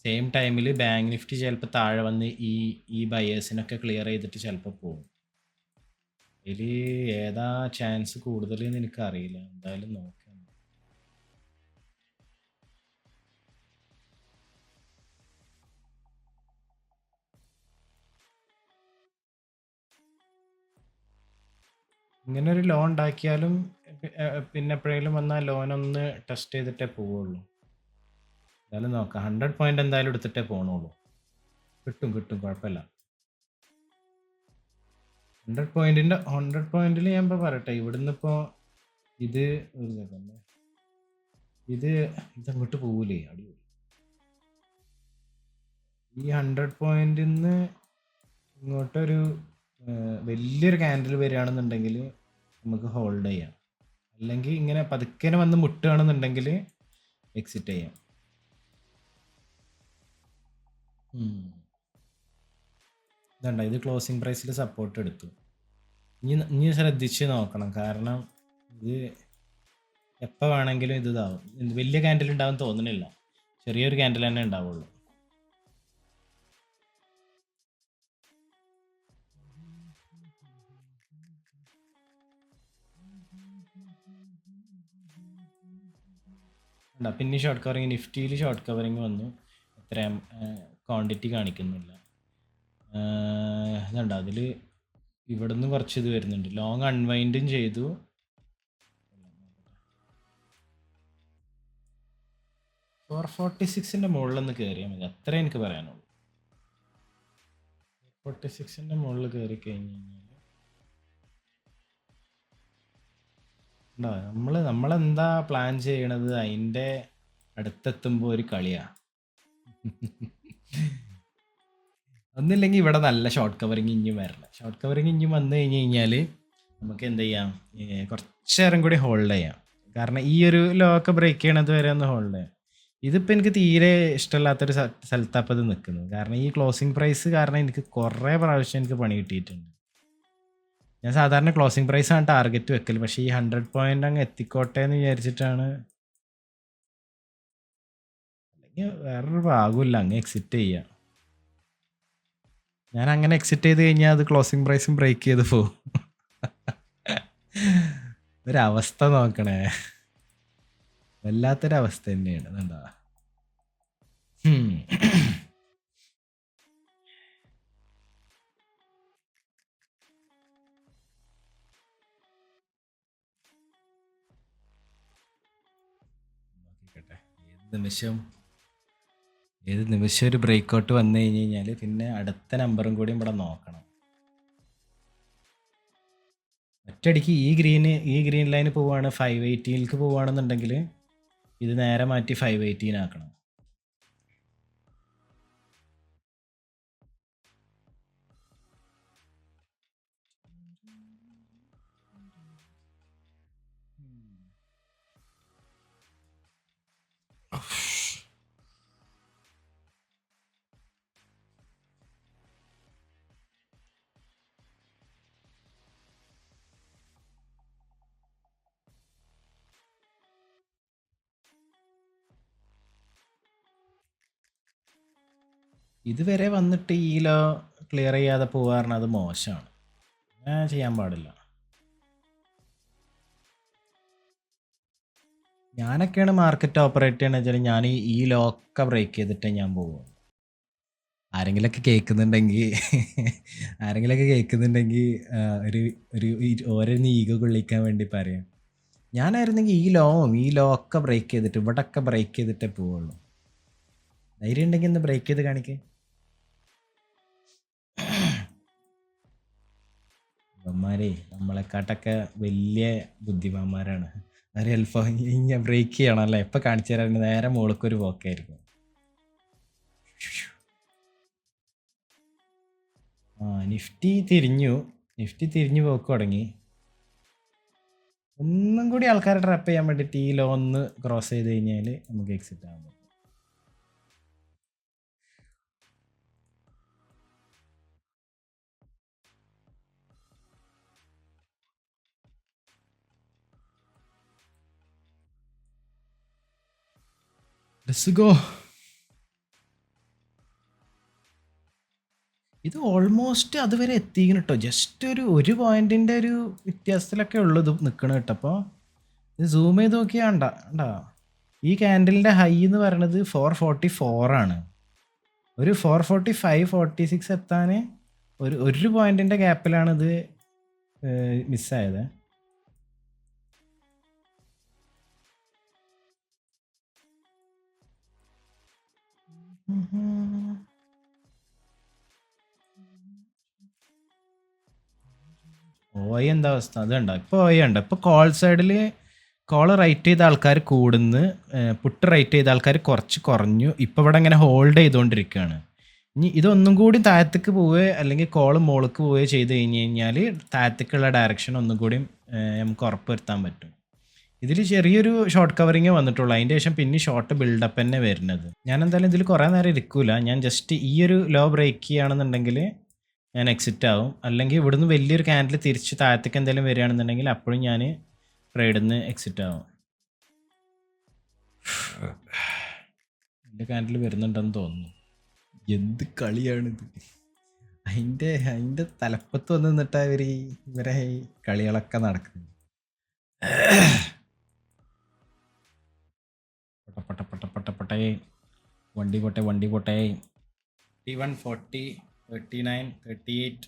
സെയിം ടൈമിൽ ബാങ്ക് നിഫ്റ്റി ചിലപ്പോൾ താഴെ വന്ന് ഈ ബയേഴ്സിനൊക്കെ ക്ലിയർ ചെയ്തിട്ട് ചിലപ്പോൾ പോകും. ഇതിൽ ഏതാ ചാൻസ് കൂടുതൽ എന്ന് എനിക്കറിയില്ല. എന്തായാലും നോക്കാം. ഇങ്ങനെ ഒരു ലോൺ ഉണ്ടാക്കിയാലും പിന്നെ എപ്പോഴെങ്കിലും വന്നാൽ ലോനൊന്ന് ടെസ്റ്റ് ചെയ്തിട്ടേ പോവുള്ളൂ. എന്തായാലും നോക്കാം. 100 പോയിന്റ് എന്തായാലും എടുത്തിട്ടേ പോകണുള്ളൂ. കിട്ടും കുഴപ്പമില്ല. 100 പോയിന്റിൽ ഞാൻ ഇപ്പോൾ പറയട്ടെ, ഇവിടുന്ന് ഇപ്പോൾ ഇത് ഒരു സെക്കൻഡ്, ഇതങ്ങോട്ട് പോകൂലേ, അടിപൊളി. ഈ 100 പോയിന്റിൽ നിന്ന് ഇങ്ങോട്ടൊരു വലിയൊരു ക്യാൻഡിൽ വരികയാണെന്നുണ്ടെങ്കിൽ നമുക്ക് ഹോൾഡ് ചെയ്യാം. അല്ലെങ്കിൽ ഇങ്ങനെ പതുക്കെ വന്ന് മുട്ടുകയാണെന്നുണ്ടെങ്കിൽ എക്സിറ്റ് ചെയ്യാം. ഇതുണ്ട, ഇത് ക്ലോസിംഗ് പ്രൈസിൽ സപ്പോർട്ട് എടുത്തു. ഇനി ശ്രദ്ധിച്ച് നോക്കണം, കാരണം ഇത് എപ്പോൾ വേണമെങ്കിലും ഇതാവും. വലിയ ക്യാൻഡിൽ ഉണ്ടാവും തോന്നുന്നില്ല, ചെറിയൊരു ക്യാൻഡിൽ തന്നെ ഉണ്ടാവുള്ളൂ. പിന്നെ ഷോർട്ട് കവറിങ്, നിഫ്റ്റിയിൽ ഷോർട്ട് കവറിങ് വന്നു. എത്ര ക്വാണ്ടിറ്റി കാണിക്കുന്നില്ല. ഇതുണ്ട്, അതിൽ ഇവിടെ നിന്ന് കുറച്ച് ഇത് വരുന്നുണ്ട്. ലോങ് അൺവൈൻഡും ചെയ്തു. 446ന്റെ മുകളിലൊന്ന് കയറിയാൽ മതി, അത്രേ എനിക്ക് പറയാനുള്ളൂ. 446ന്റെ മുകളിൽ കയറി കഴിഞ്ഞ് കഴിഞ്ഞാൽ നമ്മളെന്താ പ്ലാൻ ചെയ്യണത്, അതിൻ്റെ അടുത്തെത്തുമ്പോൾ ഒരു കളിയാ. ഒന്നില്ലെങ്കിൽ ഇവിടെ നല്ല ഷോർട്ട് കവറിങ് ഇഞ്ഞും വരണം. ഷോർട്ട് കവറിങ് ഇഞ്ഞും വന്നു കഴിഞ്ഞ് കഴിഞ്ഞാൽ നമുക്ക് എന്ത് ചെയ്യാം, കുറച്ച് നേരം കൂടി ഹോൾഡ് ചെയ്യാം. കാരണം ഈ ഒരു ലോ ഒക്കെ ബ്രേക്ക് ചെയ്യണത് വരെ ഒന്ന് ഹോൾഡ് ചെയ്യാം. ഇതിപ്പോൾ എനിക്ക് തീരെ ഇഷ്ടമില്ലാത്തൊരു സ്ഥലത്തപ്പോൾ ഇത് നിൽക്കുന്നത്. കാരണം ഈ ക്ലോസിംഗ് പ്രൈസ് കാരണം എനിക്ക് കുറേ പ്രാവശ്യം എനിക്ക് പണി കിട്ടിയിട്ടുണ്ട്. ഞാൻ സാധാരണ ക്ലോസിംഗ് പ്രൈസ് ആണ് ടാർഗറ്റ് വെക്കൽ, പക്ഷേ ഈ 100 പോയിന്റ് അങ്ങ് എത്തിക്കോട്ടെ എന്ന് വിചാരിച്ചിട്ടാണ്. അല്ലെങ്കിൽ വേറൊരു ഭാഗമില്ല, അങ്ങ് എക്സിറ്റ് ചെയ്യുക. ഞാൻ അങ്ങനെ എക്സിറ്റ് ചെയ്ത് കഴിഞ്ഞാൽ അത് ക്ലോസിംഗ് പ്രൈസും ബ്രേക്ക് ചെയ്ത് പോകും. ഒരവസ്ഥ നോക്കണേ, വല്ലാത്തൊരവസ്ഥ തന്നെയാണ്. എന്താ നോക്കിക്കട്ടെ, ഏത് നിമിഷം ഒരു ബ്രേക്ക് ഔട്ട് വന്നു കഴിഞ്ഞ് കഴിഞ്ഞാൽ പിന്നെ അടുത്ത നമ്പറും കൂടി ഇവിടെ നോക്കണം. ഒറ്റയടിക്ക് ഈ ഗ്രീൻ ലൈന് പോവുകയാണ് 518ലേക്ക് പോവുകയാണെന്നുണ്ടെങ്കിൽ ഇത് നേരെ മാറ്റി 518 ആക്കണം. ഇതുവരെ വന്നിട്ട് ഈ ലോ ക്ലിയർ ചെയ്യാതെ പോകാറുണ്ട്, അത് മോശമാണ്, ഞാൻ ചെയ്യാൻ പാടില്ല. ഞാനൊക്കെയാണ് മാർക്കറ്റ് ഓപ്പറേറ്റ് ചെയ്യണമെന്ന് വെച്ചാൽ ഞാൻ ഈ ലോക്കെ ബ്രേക്ക് ചെയ്തിട്ടേ ഞാൻ പോകും. ആരെങ്കിലൊക്കെ കേൾക്കുന്നുണ്ടെങ്കിൽ ഒരു ഓരോ ഈഗോ കൊള്ളിക്കാൻ വേണ്ടി പറയാം. ഞാനായിരുന്നെങ്കിൽ ഈ ലോ ഒക്കെ ബ്രേക്ക് ചെയ്തിട്ട് ഇവിടൊക്കെ ബ്രേക്ക് ചെയ്തിട്ടേ പോവുള്ളൂ. ധൈര്യം ഉണ്ടെങ്കിൽ ഒന്ന് ബ്രേക്ക് ചെയ്ത് കാണിക്കേ. ഇവന്മാരെ നമ്മളെക്കാട്ടൊക്കെ വലിയ ബുദ്ധിമാന്മാരാണ്. ഒരു ഹെൽപ്പ് ഞാൻ ബ്രേക്ക് ചെയ്യണം അല്ലേ, ഇപ്പം കാണിച്ചു തരാൻ നേരെ മോൾക്കൊരു പോക്കായിരിക്കും. നിഫ്റ്റി തിരിഞ്ഞു പോക്ക് തുടങ്ങി. ഒന്നും കൂടി ആൾക്കാരെ ട്രാപ്പ് ചെയ്യാൻ വേണ്ടിയിട്ട് ഈ ലോ ഒന്ന് ക്രോസ് ചെയ്ത് കഴിഞ്ഞാൽ നമുക്ക് എക്സിറ്റ് ആകാൻ പറ്റും. Let's go. ഇത് ഓൾമോസ്റ്റ് അതുവരെ എത്തിക്കണം കേട്ടോ. ജസ്റ്റ് ഒരു പോയിന്റിൻ്റെ ഒരു വ്യത്യാസത്തിലൊക്കെ ഉള്ളൂ ഇത് നിൽക്കണം കേട്ടോ. അപ്പോൾ ഇത് സൂം ചെയ്ത് നോക്കിയാൽ ഉണ്ടാ ഈ ക്യാൻഡലിൻ്റെ ഹൈ എന്ന് പറയുന്നത് 444 ആണ്. ഒരു 445-46 എത്താൻ ഒരു പോയിന്റിൻ്റെ ഗ്യാപ്പിലാണ് ഇത് മിസ്സായത്. ഓയ എന്താ അവസ്ഥ അതുണ്ടോ? ഇപ്പോൾ കോൾ സൈഡിൽ കോള് റൈറ്റ് ചെയ്ത ആൾക്കാർ കൂടുന്നു, പുട്ട് റൈറ്റ് ചെയ്ത ആൾക്കാർ കുറച്ച് കുറഞ്ഞു. ഇപ്പോൾ ഇവിടെ ഇങ്ങനെ ഹോൾഡ് ചെയ്തുകൊണ്ടിരിക്കുകയാണ്. ഇനി ഇതൊന്നും കൂടി താഴത്തേക്ക് പോവുകയോ അല്ലെങ്കിൽ കോള് മുകളിലേക്ക് പോവുകയോ ചെയ്ത് കഴിഞ്ഞാൽ താഴത്തേക്കുള്ള ഡയറക്ഷൻ ഒന്നും കൂടി നമുക്ക് ഉറപ്പ് വരുത്താൻ പറ്റും. ഇതിൽ ചെറിയൊരു ഷോർട്ട് കവറിങ്ങേ വന്നിട്ടുള്ളൂ, അതിൻ്റെ ശേഷം പിന്നെ ഷോർട്ട് ബിൽഡപ്പ് തന്നെ വരുന്നത്. ഞാൻ എന്തായാലും ഇതിൽ കുറേ നേരം ഇരിക്കൂല. ഞാൻ ജസ്റ്റ് ഈ ഒരു ലോ ബ്രേക്ക് ചെയ്യുകയാണെന്നുണ്ടെങ്കിൽ ഞാൻ എക്സിറ്റ് ആവും. അല്ലെങ്കിൽ ഇവിടുന്ന് വലിയൊരു ക്യാൻഡിൽ തിരിച്ച് താഴത്തേക്ക് എന്തെങ്കിലും വരികയാണെന്നുണ്ടെങ്കിൽ അപ്പോഴും ഞാൻ ട്രേഡിൽ നിന്ന് എക്സിറ്റ് ആവും. വലിയ ക്യാൻഡിൽ വരുന്നുണ്ടെന്ന് തോന്നുന്നു. എന്ത് കളിയാണിത്! അതിൻ്റെ തലപ്പത്ത് വന്ന് നിന്നിട്ടാ ഇവരെ ഈ കളികളൊക്കെ നടക്കുന്നത്. പട്ടേ വണ്ടി പോട്ടെ 31 40 39 38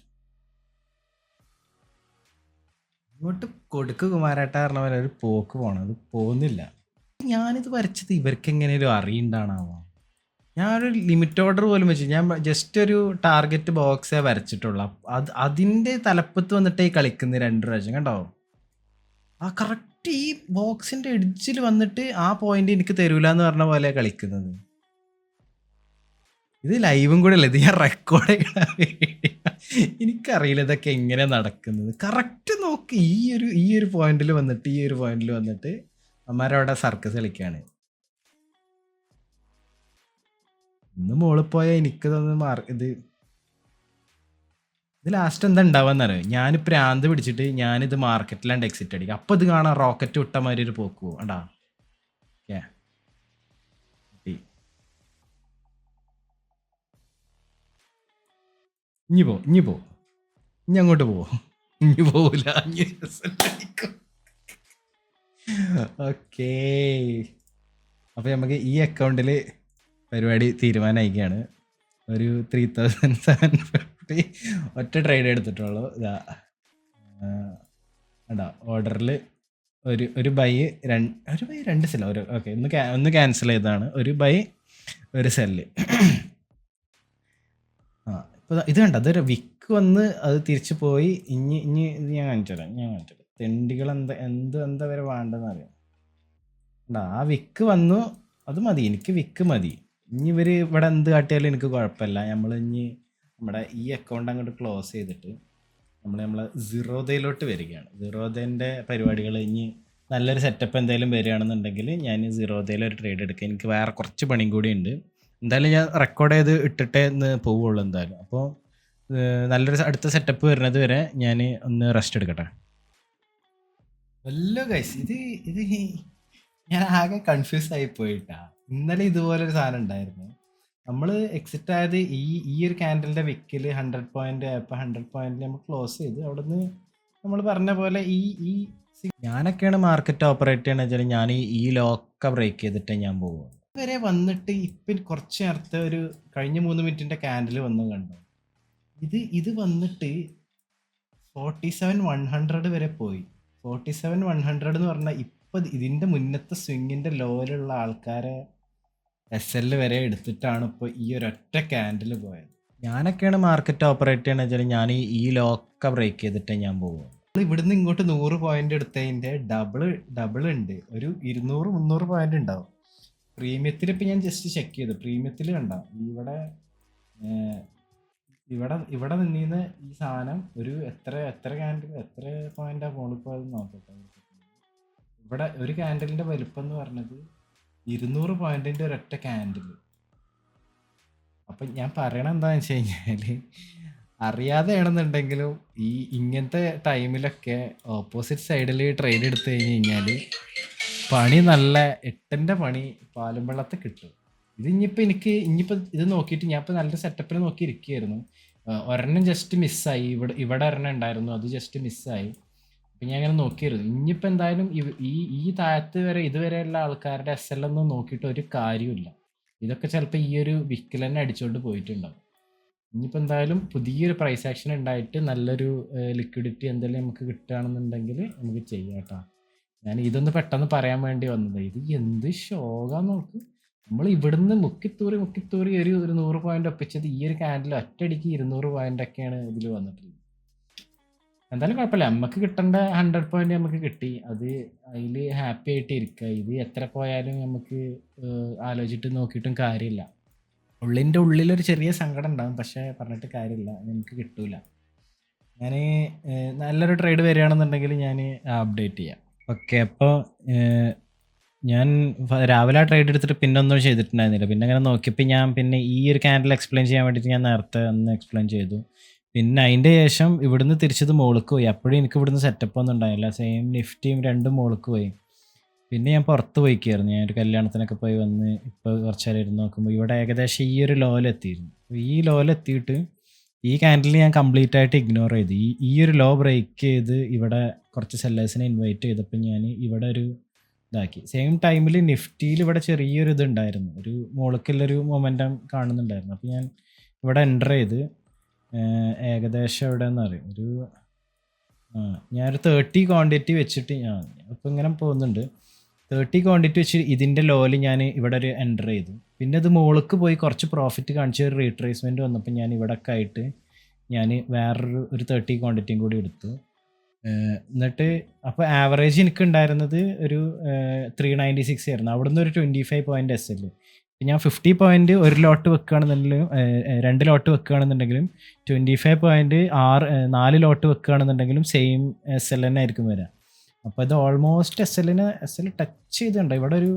ഇങ്ങോട്ട് കൊടുക്ക് കുമാരേട്ട പറഞ്ഞ പോലെ ഒരു പോക്ക് പോണം, അത് പോകുന്നില്ല. ഞാനിത് വരച്ചത് ഇവർക്ക് എങ്ങനെയും അറിയണ്ടാണാവോ. ഞാനൊരു ലിമിറ്റ് ഓർഡർ പോലും വെച്ചു, ഞാൻ ജസ്റ്റ് ഒരു ടാർഗറ്റ് ബോക്സേ വരച്ചിട്ടുള്ളൂ. അതിൻ്റെ തലപ്പത്ത് വന്നിട്ടേ കളിക്കുന്നത് 2 പ്രാവശ്യം കണ്ടോ. ആ കറക്റ്റ് ഈ ബോക്സിൻ്റെ എഡ്ജിൽ വന്നിട്ട് ആ പോയിന്റ് എനിക്ക് തരൂല എന്ന് പറഞ്ഞ പോലെ കളിക്കുന്നത്. ഇത് ലൈവും കൂടെ അല്ല, ഇത് ഞാൻ റെക്കോർഡ് ചെയ്യണ എനിക്കറിയില്ല ഇതൊക്കെ എങ്ങനെ നടക്കുന്നത്. കറക്റ്റ് നോക്ക്, ഈ ഒരു പോയിന്റിൽ വന്നിട്ട് അമ്മമാരവിടെ സർക്കസ് കളിക്കുകയാണ്. ഇന്ന് മോളിൽ പോയാൽ എനിക്ക് തോന്നുന്നു ഇത് ഇത് ലാസ്റ്റ് എന്താ ഉണ്ടാവാന്നറിയോ, ഞാൻ പ്രാന്ത് പിടിച്ചിട്ട് ഞാനിത് മാർക്കറ്റിലാണ്ട് എക്സിറ്റ് അടിക്കും. അപ്പം ഇത് കാണാൻ റോക്കറ്റ് വിട്ട മാതിരി ഒരു പോക്ക് പോകും. അടാ ഏ കിട്ടി. ഇനി പോ ഇനി അങ്ങോട്ട് പോ. ഇനി പോവില്ല. ഓക്കേ, അപ്പോൾ നമുക്ക് ഈ അക്കൗണ്ടിൽ പരിപാടി തീരുമാനമായിക്കാണ്. ഒരു 3750 ഒറ്റ ട്രേഡ് എടുത്തിട്ടുള്ളൂ. ഇതാ എടാ ഓർഡറിൽ ഒരു ബൈ രണ്ട് സെല്ല്. ഓക്കെ, ഒന്ന് ക്യാൻസൽ ചെയ്തതാണ്. ഒരു ബൈ ഒരു സെല്ല്. ഇപ്പോൾ ഇത് കണ്ട, അതൊരു വിക്ക് വന്ന് അത് തിരിച്ചു പോയി. ഇനി ഇത് ഞാൻ കാണിച്ചു തരാം. തെണ്ടികൾ എന്താ വരെ വേണ്ടെന്ന് അറിയാം. ആ വിക്ക് വന്നു, അത് മതി, എനിക്ക് വിക്ക് മതി. ഇനി ഇവർ ഇവിടെ എന്ത് കാട്ടിയാലും എനിക്ക് കുഴപ്പമില്ല. നമ്മൾ ഇനി നമ്മുടെ ഈ അക്കൗണ്ട് അങ്ങോട്ട് ക്ലോസ് ചെയ്തിട്ട് നമ്മളെ സീറോദയിലോട്ട് വരികയാണ്. സീറോദേൻ്റെ പരിപാടികൾ ഇനി നല്ലൊരു സെറ്റപ്പ് എന്തെങ്കിലും വരികയാണെന്നുണ്ടെങ്കിൽ ഞാൻ സീറോദയിൽ ഒരു ട്രേഡ് എടുക്കുക. എനിക്ക് വേറെ കുറച്ച് പണിയും കൂടി ഉണ്ട്. എന്തായാലും ഞാൻ റെക്കോർഡ് ചെയ്ത് ഇട്ടിട്ടേ എന്ന് പോവുള്ളൂ എന്തായാലും. അപ്പോൾ നല്ലൊരു അടുത്ത സെറ്റപ്പ് വരുന്നത് വരെ ഞാൻ ഒന്ന് റെസ്റ്റ് എടുക്കട്ടെ. വല്ലോ ഗൈസ്, ഇത് ഞാൻ ആകെ കൺഫ്യൂസ് ആയി പോയിട്ടാ. ഇന്നലെ ഇതുപോലൊരു സാധനം ഉണ്ടായിരുന്നു. നമ്മൾ എക്സിറ്റ് ആയത് ഈ ഒരു ക്യാൻഡലിൻ്റെ വിക്കിൽ 100 പോയിന്റ് ആയപ്പോൾ 100 പോയിന്റിൽ നമ്മൾ ക്ലോസ് ചെയ്ത്. അവിടുന്ന് നമ്മൾ പറഞ്ഞ പോലെ ഞാനൊക്കെയാണ് മാർക്കറ്റ് ഓപ്പറേറ്റ് ചെയ്യണമെന്ന് വെച്ചാൽ ഞാൻ ഈ ലോക്ക ബ്രേക്ക് ചെയ്തിട്ടേ ഞാൻ പോകും. വരെ വന്നിട്ട് ഇപ്പം കുറച്ച് നേരത്തെ ഒരു കഴിഞ്ഞ 3 മിനിറ്റിൻ്റെ ക്യാൻഡിൽ വന്ന് കണ്ടു. ഇത് വന്നിട്ട് 47,100 വരെ പോയി. 47,100 എന്ന് പറഞ്ഞാൽ ഇപ്പം ഇതിൻ്റെ മുന്നത്തെ സ്വിങ്ങിൻ്റെ ലോയിലുള്ള ആൾക്കാരെ SL വരെ എടുത്തിട്ടാണ് ഇപ്പോൾ ഈ ഒരൊറ്റ ക്യാൻഡിൽ പോയത്. ഞാനൊക്കെയാണ് മാർക്കറ്റ് ഓപ്പറേറ്റ് ചെയ്യണമെന്ന് വെച്ചാൽ ഞാൻ ഈ ലോക്ക ബ്രേക്ക് ചെയ്തിട്ടേ ഞാൻ പോകും. ഇവിടുന്ന് ഇങ്ങോട്ട് 100 പോയിന്റ് എടുത്തതിൻ്റെ ഡബിൾ ഉണ്ട്. ഒരു 200-300 പോയിന്റ് ഉണ്ടാവും. പ്രീമിയത്തിൽ ഇപ്പം ഞാൻ ജസ്റ്റ് ചെക്ക് ചെയ്തു. പ്രീമിയത്തിൽ കണ്ട ഇവിടെ നിന്നീന്ന് ഈ സാധനം ഒരു എത്ര ക്യാൻഡിൽ എത്ര പോയിന്റാ മോളിപ്പോൾ അത് നോക്കട്ടെ. ഇവിടെ ഒരു ക്യാൻഡലിൻ്റെ വലുപ്പം എന്ന് പറഞ്ഞത് 200 പോയിന്റിൻ്റെ ഒരൊറ്റ ക്യാൻഡിൽ. അപ്പം ഞാൻ പറയണത് എന്താണെന്ന് വെച്ച് കഴിഞ്ഞാൽ, അറിയാതെയാണെന്നുണ്ടെങ്കിലും ഇങ്ങനത്തെ ടൈമിലൊക്കെ ഓപ്പോസിറ്റ് സൈഡിൽ ട്രേഡ് എടുത്തു കഴിഞ്ഞാൽ പണി നല്ല 8ൻ്റെ പണി പാലും വെള്ളത്തിൽ കിട്ടും. ഇനിയിപ്പോൾ ഇത് നോക്കിയിട്ട് ഞാൻ ഇപ്പോൾ നല്ലൊരു സെറ്റപ്പിൽ നോക്കി ഇരിക്കുകയായിരുന്നു. ഒരെണ്ണം ജസ്റ്റ് മിസ്സായി. ഇവിടെ ഒരെണ്ണം ഉണ്ടായിരുന്നു, അത് ജസ്റ്റ് മിസ്സായി. അപ്പം ഞാൻ അങ്ങനെ നോക്കിയിരുന്നു. ഇനിയിപ്പോൾ എന്തായാലും ഈ താഴത്ത് വരെ ഇതുവരെയുള്ള ആൾക്കാരുടെ SL ഒന്നും നോക്കിയിട്ട് ഒരു കാര്യമില്ല. ഇതൊക്കെ ചിലപ്പോൾ ഈ ഒരു വിക്കിൽ തന്നെ അടിച്ചുകൊണ്ട് പോയിട്ടുണ്ടാവും. ഇനിയിപ്പോൾ എന്തായാലും പുതിയൊരു പ്രൈസ് ആക്ഷൻ ഉണ്ടായിട്ട് നല്ലൊരു ലിക്വിഡിറ്റി എന്തെങ്കിലും നമുക്ക് കിട്ടുകയാണെന്നുണ്ടെങ്കിൽ നമുക്ക് ചെയ്യാം കേട്ടോ. ഞാൻ ഇതൊന്ന് പെട്ടെന്ന് പറയാൻ വേണ്ടി വന്നത്. ഇത് എന്ത് ഷോകാന്ന് നോക്ക്. നമ്മൾ ഇവിടുന്ന് മുക്കിത്തൂറി ഒരു 100 പോയിന്റ് ഒപ്പിച്ചത് ഈ ഒരു ക്യാൻഡിൽ ഒറ്റയടിക്ക് 200 പോയിന്റൊക്കെയാണ് ഇതിൽ വന്നിട്ടുള്ളത്. എന്തായാലും കുഴപ്പമില്ല, നമുക്ക് കിട്ടേണ്ട 100 പോയിന്റ് നമുക്ക് കിട്ടി. അത് അതിൽ ഹാപ്പി ആയിട്ട് ഇരിക്കുക. ഇത് എത്ര പോയാലും നമുക്ക് ആലോചിച്ചിട്ട് നോക്കിയിട്ടും കാര്യമില്ല. ഉള്ളിൻ്റെ ഉള്ളിലൊരു ചെറിയ സങ്കടം ഉണ്ടാകും, പക്ഷേ പറഞ്ഞിട്ട് കാര്യമില്ല, നമുക്ക് കിട്ടൂല. ഞാൻ നല്ലൊരു ട്രേഡ് വരികയാണെന്നുണ്ടെങ്കിൽ ഞാൻ അപ്ഡേറ്റ് ചെയ്യാം. ഓക്കെ, അപ്പോൾ ഞാൻ രാവിലെ ആ ട്രേഡ് എടുത്തിട്ട് പിന്നെ ഒന്നും ചെയ്തിട്ടുണ്ടായിരുന്നില്ല. പിന്നെ അങ്ങനെ നോക്കിയപ്പോൾ ഞാൻ പിന്നെ ഈ ഒരു ക്യാൻഡിൽ എക്സ്പ്ലെയിൻ ചെയ്യാൻ വേണ്ടിയിട്ട് ഞാൻ നേരത്തെ ഒന്ന് എക്സ്പ്ലെയിൻ ചെയ്തു. പിന്നെ അതിൻ്റെ ശേഷം ഇവിടുന്ന് തിരിച്ചത് മോൾക്ക് പോയി. അപ്പോഴും എനിക്ക് ഇവിടുന്ന് സെറ്റപ്പ് ഒന്നും ഉണ്ടായില്ല. സെയിം നിഫ്റ്റിയും രണ്ടും മോൾക്ക് പോയി. പിന്നെ ഞാൻ പുറത്ത് പോയിക്കായിരുന്നു. ഞാനൊരു കല്യാണത്തിനൊക്കെ പോയി വന്ന് ഇപ്പോൾ കുറച്ച് നേരം ഇരുന്ന് നോക്കുമ്പോൾ ഇവിടെ ഏകദേശം ഈ ഒരു ലോയിലെത്തിയിരുന്നു. ഈ ലോയിലെത്തിയിട്ട് ഈ ക്യാൻഡിൽ ഞാൻ കംപ്ലീറ്റ് ആയിട്ട് ഇഗ്നോർ ചെയ്തു. ഈ ഒരു ലോ ബ്രേക്ക് ചെയ്ത് ഇവിടെ കുറച്ച് സെല്ലേഴ്സിനെ ഇൻവൈറ്റ് ചെയ്തപ്പോൾ ഞാൻ ഇവിടെ ഒരു ഇതാക്കി. സെയിം ടൈമിൽ നിഫ്റ്റിയിൽ ഇവിടെ ചെറിയൊരു ഇതുണ്ടായിരുന്നു, ഒരു മോളക്കുള്ളൊരു മൊമെൻറ്റം കാണുന്നുണ്ടായിരുന്നു. അപ്പോൾ ഞാൻ ഇവിടെ എൻ്റർ ചെയ്ത് ഏകദേശം എവിടെ നിന്ന് അറിയും ഞാനൊരു 30 ക്വാണ്ടിറ്റി വെച്ചിട്ട് ഇപ്പോൾ ഇങ്ങനെ പോകുന്നുണ്ട്. 30 ക്വാണ്ടിറ്റി വെച്ച് ഇതിൻ്റെ ലോയിൽ ഞാൻ ഇവിടെ ഒരു എൻ്റർ ചെയ്തു. പിന്നെ ഇത് മോൾക്ക് പോയി കുറച്ച് പ്രോഫിറ്റ് കാണിച്ച ഒരു റീട്രേസ്മെൻറ്റ് വന്നപ്പോൾ ഞാൻ ഇവിടെയൊക്കെ ആയിട്ട് ഞാൻ വേറൊരു 30 ക്വാണ്ടിറ്റിയും കൂടി എടുത്തു. എന്നിട്ട് അപ്പോൾ ആവറേജ് എനിക്ക് ഉണ്ടായിരുന്നത് ഒരു 396 ആയിരുന്നു. അവിടുന്ന് ഒരു 25 പോയിന്റ് SL. ഞാൻ 50 പോയിന്റ് ഒരു ലോട്ട് വെക്കുകയാണെന്നുണ്ടെങ്കിലും 2 ലോട്ട് വെക്കുകയാണെന്നുണ്ടെങ്കിലും 25 പോയിന്റ് 4 ലോട്ട് വെക്കുകയാണെന്നുണ്ടെങ്കിലും സെയിം SL തന്നെ ആയിരിക്കും വരിക. അപ്പോൾ ഇത് ഓൾമോസ്റ്റ് SL ടച്ച് ചെയ്തിട്ടുണ്ട്. ഇവിടെ ഒരു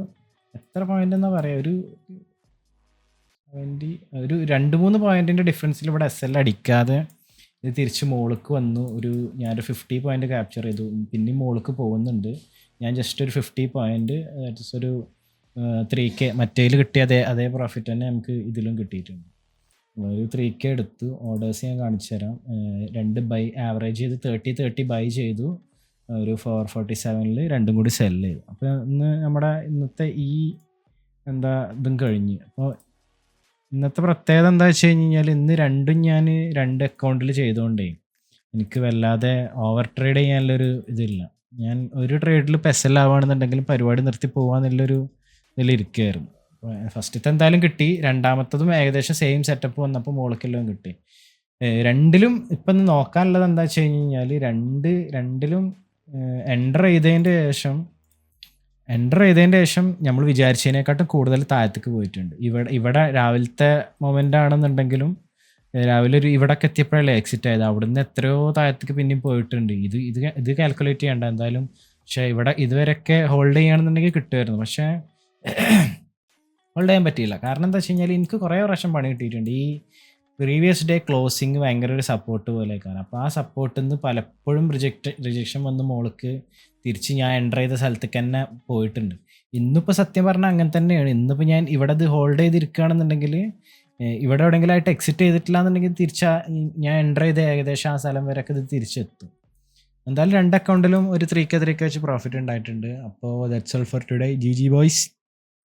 എത്ര പോയിന്റ് എന്നാ പറയുക, ഒരു 2-3 പോയിന്റിൻ്റെ ഡിഫറൻസിൽ ഇവിടെ SL അടിക്കാതെ ഇത് തിരിച്ച് മോൾക്ക് വന്നു. ഞാനൊരു 50 പോയിന്റ് ക്യാപ്ചർ ചെയ്തു. പിന്നെയും മോൾക്ക് പോകുന്നുണ്ട്. ഞാൻ ജസ്റ്റ് ഒരു 50 പോയിന്റ് ഒരു 3K മറ്റേൽ കിട്ടിയ അതേ പ്രോഫിറ്റ് തന്നെ നമുക്ക് ഇതിലും കിട്ടിയിട്ടുണ്ട്. ഒരു 3K എടുത്തു. ഓർഡേഴ്സ് ഞാൻ കാണിച്ചു തരാം. 2 ബൈ ആവറേജ് ചെയ്ത് 30 ബൈ ചെയ്തു. ഒരു 447 രണ്ടും കൂടി സെല്ല് ചെയ്തു. അപ്പോൾ നമ്മുടെ ഇന്നത്തെ ഇതും കഴിഞ്ഞ്. അപ്പോൾ ഇന്നത്തെ പ്രത്യേകത എന്താ വെച്ച് കഴിഞ്ഞാൽ ഇന്ന് രണ്ടും ഞാൻ 2 അക്കൗണ്ടിൽ ചെയ്തുകൊണ്ടേ എനിക്ക് വല്ലാതെ ഓവർ ട്രേഡ് ചെയ്യാനുള്ളൊരു ഇതില്ല. ഞാൻ ഒരു ട്രേഡിൽ പെസലാവുകയാണെന്നുണ്ടെങ്കിലും പരിപാടി നിർത്തി പോകാന്നുള്ളൊരു ഇതിലിരിക്കുകയായിരുന്നു. ഫസ്റ്റത്തെ എന്തായാലും കിട്ടി. രണ്ടാമത്തതും ഏകദേശം സെയിം സെറ്റപ്പ് വന്നപ്പോൾ മോൾക്കെല്ലാം കിട്ടി. രണ്ടിലും ഇപ്പം നോക്കാനുള്ളത് എന്താ വെച്ച് കഴിഞ്ഞാൽ രണ്ടിലും എൻ്റർ ചെയ്തതിൻ്റെ ശേഷം നമ്മൾ വിചാരിച്ചതിനെക്കാട്ടും കൂടുതൽ താഴത്തേക്ക് പോയിട്ടുണ്ട്. ഇവിടെ രാവിലത്തെ മൊമെൻ്റ് ആണെന്നുണ്ടെങ്കിലും രാവിലെ ഇവിടൊക്കെ എത്തിയപ്പോഴല്ലേ എക്സിറ്റ് ആയത്. അവിടുന്ന് എത്രയോ താഴത്തേക്ക് പിന്നെയും പോയിട്ടുണ്ട്. ഇത് കാൽക്കുലേറ്റ് ചെയ്യണ്ട എന്തായാലും. പക്ഷേ ഇവിടെ ഇതുവരെയൊക്കെ ഹോൾഡ് ചെയ്യുകയാണെന്നുണ്ടെങ്കിൽ കിട്ടുമായിരുന്നു. പക്ഷേ ഹോൾഡ് ചെയ്യാൻ പറ്റിയില്ല. കാരണം എന്താ വെച്ച് കഴിഞ്ഞാൽ എനിക്ക് കുറേ പ്രാവശ്യം പണി കിട്ടിയിട്ടുണ്ട്. ഈ പ്രീവിയസ് ഡേ ക്ലോസിങ് ഭയങ്കര ഒരു സപ്പോർട്ട് പോലെയൊക്കെയാണ്. അപ്പോൾ ആ സപ്പോർട്ടിൽ നിന്ന് പലപ്പോഴും റിജക്ഷൻ വന്ന് മോൾക്ക് തിരിച്ച് ഞാൻ എൻ്റർ ചെയ്ത സ്ഥലത്തേക്ക് തന്നെ പോയിട്ടുണ്ട്. ഇന്നിപ്പോൾ സത്യം പറഞ്ഞാൽ അങ്ങനെ തന്നെയാണ്. ഇന്നിപ്പോൾ ഞാൻ ഇവിടെ ഇത് ഹോൾഡ് ചെയ്തിരിക്കുകയാണെന്നുണ്ടെങ്കിൽ ഇവിടെ എവിടെയെങ്കിലും ആയിട്ട് എക്സിറ്റ് ചെയ്തിട്ടില്ല എന്നുണ്ടെങ്കിൽ ഞാൻ എൻ്റർ ചെയ്ത് ഏകദേശം ആ സ്ഥലം വരെയൊക്കെ ഇത് തിരിച്ചെത്തും. എന്തായാലും 2 അക്കൗണ്ടിലും ഒരു 3K വെച്ച് പ്രോഫിറ്റ് ഉണ്ടായിട്ടുണ്ട്. അപ്പോൾ that's all for today. G boys.